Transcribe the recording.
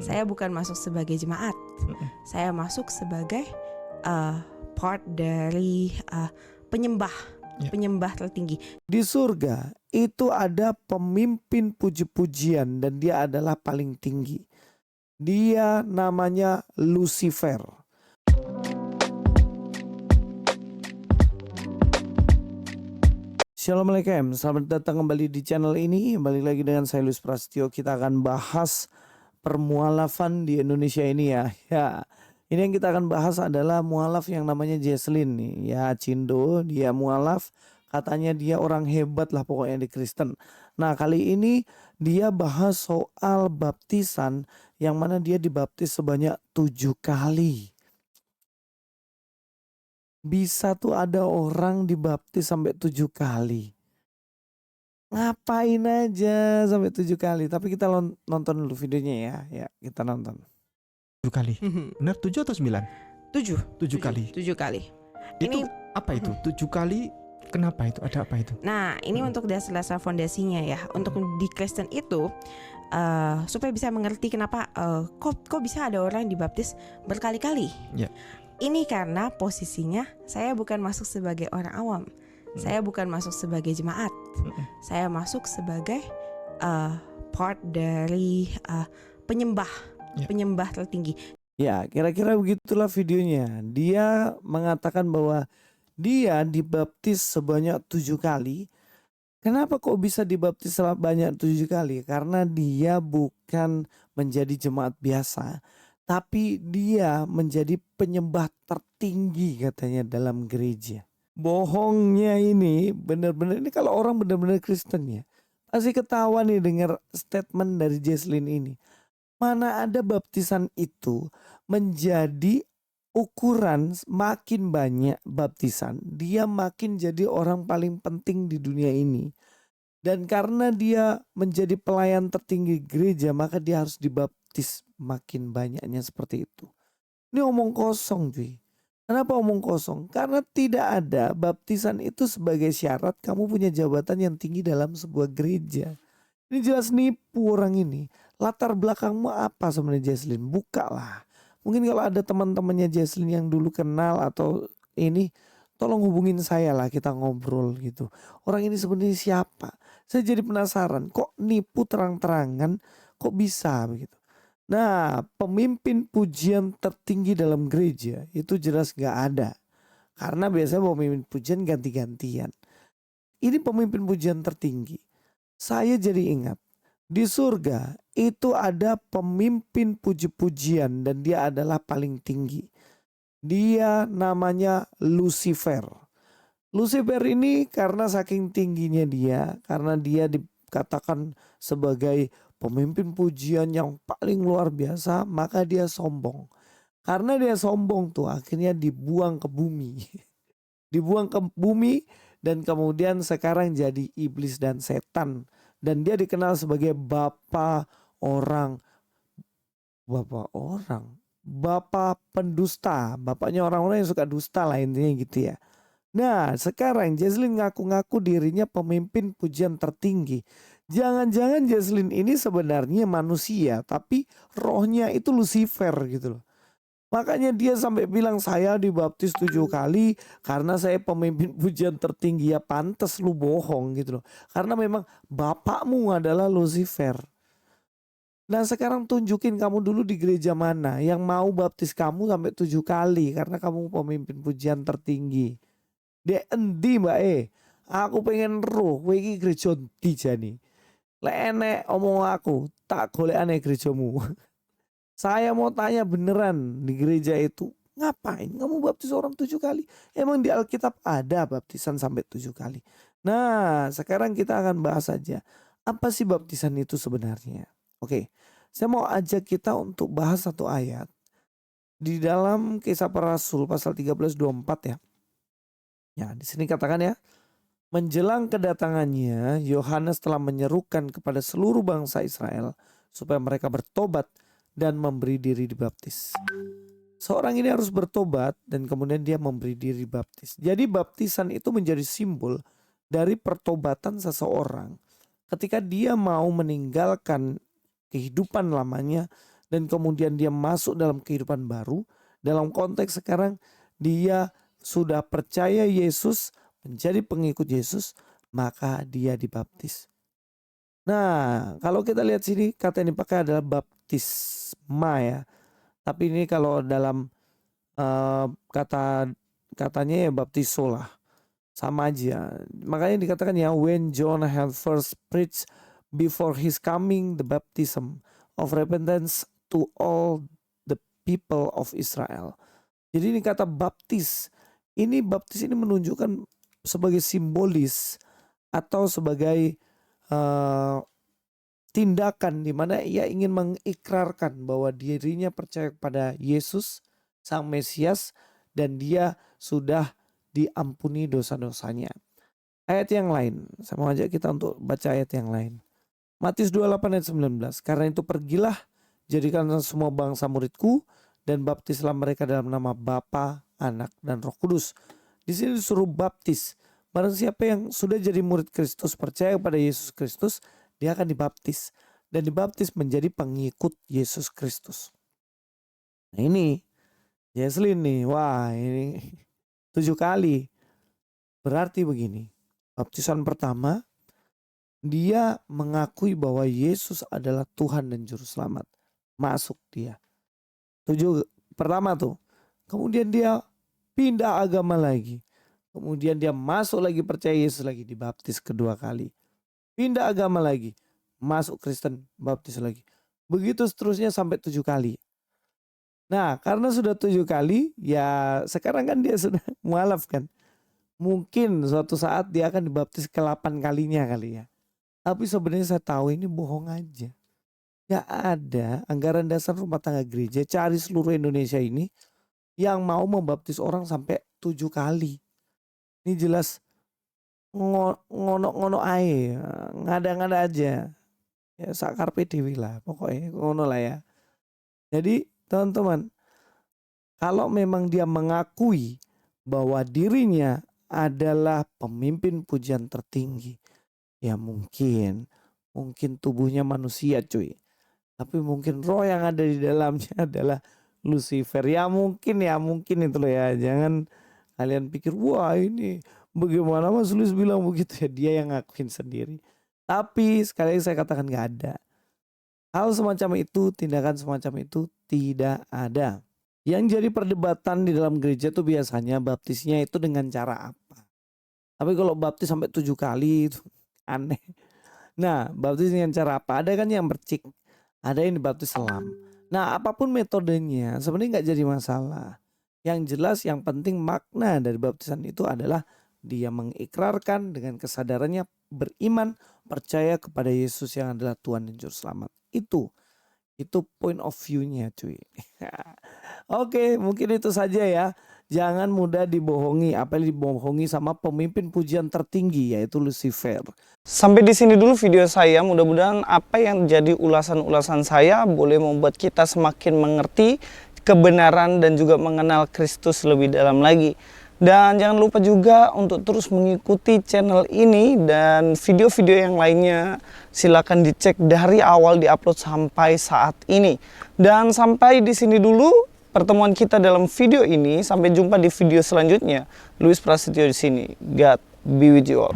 Saya bukan masuk sebagai jemaat. Saya masuk sebagai part dari penyembah tertinggi. Di surga itu ada pemimpin puji-pujian dan dia adalah paling tinggi. Dia namanya Lucifer. Assalamualaikum, selamat datang kembali di channel ini. Balik lagi dengan saya Luis Prasetyo. Kita akan bahas permualafan di Indonesia ini ya. Ini yang kita akan bahas adalah mualaf yang namanya Jesslyn nih. Ya, Cindo, dia mualaf. Katanya dia orang hebat lah pokoknya di Kristen. Nah, kali ini dia bahas soal baptisan yang mana dia dibaptis sebanyak 7 kali. Bisa tuh ada orang dibaptis sampai 7 kali. Ngapain aja sampai 7 kali. Tapi kita nonton dulu videonya ya. Ya, kita nonton. 7 kali. Benar 7 atau 9? 7 kali. 7 kali. Itu Ini apa itu? 7 kali. Kenapa itu? Ada apa itu? Nah, ini untuk dasar fondasinya ya. Untuk di Kristen itu supaya bisa mengerti kenapa kok bisa ada orang yang dibaptis berkali-kali. Ya. Ini karena posisinya saya bukan masuk sebagai orang awam. Saya bukan masuk sebagai jemaat. Saya masuk sebagai part dari penyembah tertinggi. Ya, kira-kira begitulah videonya. Dia mengatakan bahwa dia dibaptis sebanyak 7 kali. Kenapa kok bisa dibaptis sebanyak 7 kali? Karena dia bukan menjadi jemaat biasa, tapi dia menjadi penyembah tertinggi katanya dalam gereja. Bohongnya ini benar-benar, ini kalau orang benar-benar Kristen ya, pasti ketawa nih dengar statement dari Jesslyn ini. Mana ada baptisan itu menjadi ukuran, makin banyak baptisan, dia makin jadi orang paling penting di dunia ini. Dan karena dia menjadi pelayan tertinggi gereja, maka dia harus dibaptis makin banyaknya seperti itu. Ini omong kosong cuy. Kenapa omong kosong? Karena tidak ada baptisan itu sebagai syarat kamu punya jabatan yang tinggi dalam sebuah gereja. Ini jelas nipu orang ini. Latar belakangmu apa sebenarnya Jesslyn? Buka lah. Mungkin kalau ada teman-temannya Jesslyn yang dulu kenal atau ini, tolong hubungin saya lah, kita ngobrol gitu. Orang ini sebenarnya siapa? Saya jadi penasaran, kok nipu terang-terangan, kok bisa begitu. Nah, pemimpin pujian tertinggi dalam gereja itu jelas gak ada. Karena biasanya pemimpin pujian ganti-gantian. Ini pemimpin pujian tertinggi. Saya jadi ingat, di surga itu ada pemimpin puji-pujian dan dia adalah paling tinggi. Dia namanya Lucifer. Lucifer ini karena saking tingginya dia, karena dia dikatakan sebagai pemimpin pujian yang paling luar biasa, maka dia sombong. Karena dia sombong tuh akhirnya dibuang ke bumi. Dibuang ke bumi dan kemudian sekarang jadi iblis dan setan. Dan dia dikenal sebagai bapak pendusta, bapaknya orang-orang yang suka dusta lah intinya gitu ya. Nah sekarang Jesslyn ngaku-ngaku dirinya pemimpin pujian tertinggi. Jangan-jangan Jesslyn ini sebenarnya manusia tapi rohnya itu Lucifer gitu loh. Makanya dia sampai bilang saya dibaptis 7 kali karena saya pemimpin pujian tertinggi. Ya pantas lu bohong gitu loh. Karena memang bapakmu adalah Lucifer. Nah sekarang tunjukin kamu dulu di gereja mana yang mau baptis kamu sampai 7 kali karena kamu pemimpin pujian tertinggi. Dek endi mbak aku pengen roh kowe iki gereja ndi jane. Lek enek omong aku tak golek aneh gerejamu. Saya mau tanya beneran di gereja itu ngapain kamu baptis orang 7 kali? Emang di Alkitab ada baptisan sampai 7 kali? Nah sekarang kita akan bahas saja apa sih baptisan itu sebenarnya. Oke, saya mau ajak kita untuk bahas satu ayat di dalam Kisah Para Rasul pasal 13:24 ya. Ya di sini katakan ya, menjelang kedatangannya Yohanes telah menyerukan kepada seluruh bangsa Israel supaya mereka bertobat dan memberi diri dibaptis. Seorang ini harus bertobat dan kemudian dia memberi diri baptis. Jadi baptisan itu menjadi simbol dari pertobatan seseorang ketika dia mau meninggalkan kehidupan lamanya dan kemudian dia masuk dalam kehidupan baru. Dalam konteks sekarang dia sudah percaya Yesus, menjadi pengikut Yesus, maka dia dibaptis. Nah, kalau kita lihat sini kata yang dipakai adalah baptisma ya. Tapi ini kalau dalam katanya ya baptiso lah. Sama aja. Makanya dikatakan ya, when John had first preached before his coming the baptism of repentance to all the people of Israel. Jadi ini kata baptis. Baptis ini menunjukkan sebagai simbolis atau sebagai tindakan di mana ia ingin mengikrarkan bahwa dirinya percaya kepada Yesus Sang Mesias dan dia sudah diampuni dosa-dosanya. Ayat yang lain, saya mau ajak kita untuk baca ayat yang lain. Matius 28 ayat 19. Karena itu pergilah, jadikanlah semua bangsa muridku dan baptislah mereka dalam nama Bapa, Anak, dan Roh Kudus. Di sini disuruh baptis. Barang siapa yang sudah jadi murid Kristus, percaya kepada Yesus Kristus, dia akan dibaptis. Dan dibaptis menjadi pengikut Yesus Kristus. Nah ini, Jesslyn nih, wah ini 7 kali. Berarti begini, baptisan pertama, dia mengakui bahwa Yesus adalah Tuhan dan Juru Selamat. Masuk dia. 7 pertama tuh. Kemudian dia pindah agama lagi. Kemudian dia masuk lagi percaya Yesus lagi, dibaptis kedua kali. Pindah agama lagi, masuk Kristen, baptis lagi. Begitu seterusnya sampai 7 kali. Nah karena sudah 7 kali, ya sekarang kan dia sudah mualaf kan. Mungkin suatu saat dia akan dibaptis ke-8 kalinya kali ya. Tapi sebenarnya saya tahu ini bohong aja. Gak ada anggaran dasar rumah tangga gereja, cari seluruh Indonesia ini yang mau membaptis orang sampai 7 kali. Ini jelas ngono ae, ngada-ngada aja. Ya sakar PDW lah, pokoknya ngono lah ya. Jadi teman-teman, kalau memang dia mengakui bahwa dirinya adalah pemimpin pujian tertinggi, ya mungkin tubuhnya manusia cuy. Tapi mungkin roh yang ada di dalamnya adalah Lucifer. Ya mungkin itu loh ya. Jangan kalian pikir wah ini bagaimana Mas Luis bilang begitu ya. Dia yang ngakuin sendiri. Tapi sekali lagi saya katakan gak ada. Hal semacam itu, tindakan semacam itu tidak ada. Yang jadi perdebatan di dalam gereja itu biasanya baptisnya itu dengan cara apa. Tapi kalau baptis sampai 7 kali itu aneh. Nah baptis dengan cara apa? Ada kan yang percik. Ada yang dibaptis selam. Nah apapun metodenya sebenarnya gak jadi masalah. Yang jelas yang penting makna dari baptisan itu adalah dia mengikrarkan dengan kesadarannya beriman, percaya kepada Yesus yang adalah Tuhan dan Juru Selamat. Itu point of view-nya cuy. Oke, mungkin itu saja ya. Jangan mudah dibohongi, apalagi dibohongi sama pemimpin pujian tertinggi yaitu Lucifer. Sampai di sini dulu video saya. Mudah-mudahan apa yang jadi ulasan-ulasan saya boleh membuat kita semakin mengerti kebenaran dan juga mengenal Kristus lebih dalam lagi. Dan jangan lupa juga untuk terus mengikuti channel ini dan video-video yang lainnya silakan dicek dari awal diupload sampai saat ini. Dan sampai di sini dulu pertemuan kita dalam video ini. Sampai jumpa di video selanjutnya. Luis Prasetyo di sini. God be with you all.